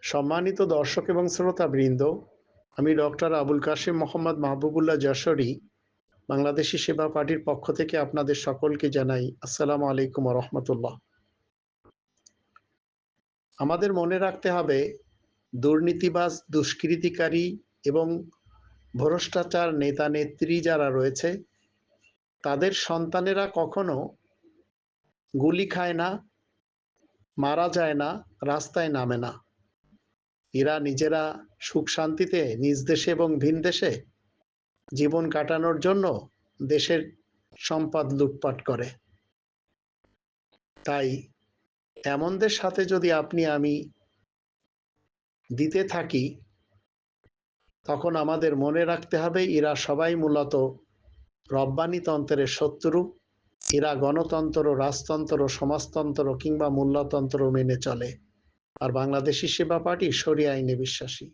সম্মানিত দর্শক এবং শ্রোতাবৃন্দ, আমি ডক্টর আবুল কাশেম মোহাম্মদ মাহবুবুল্লাহ যশোরী বাংলাদেশি সেবা পার্টির পক্ষ থেকে আপনাদের সকলকে জানাই আসসালামু আলাইকুম ওয়া রাহমাতুল্লাহ। আমাদের মনে রাখতে হবে, দুর্নীতিবাজ, দুষ্কৃতিকারী এবং ভ্রষ্টাচার নেতা নেত্রী যারা রয়েছে তাদের সন্তানেরা কখনো গুলি খায় না, মারা যায় না, রাস্তায় নামে না। এরা নিজেরা সুখ শান্তিতে নিজ দেশে এবং ভিন দেশে জীবন কাটানোর জন্য দেশের সম্পদ লুটপাট করে। তাই এমনদের সাথে যদি আপনি আমি দিতে থাকি, তখন আমাদের মনে রাখতে হবে এরা সবাই মূলত রব্বানিতন্ত্রের শত্রু। এরা গণতন্ত্র, রাজতন্ত্র, সমাজতন্ত্র কিংবা মূল্যতন্ত্র মেনে চলে। আর বাংলাদেশি সেবা পার্টি শরিয়া আইনে বিশ্বাসী।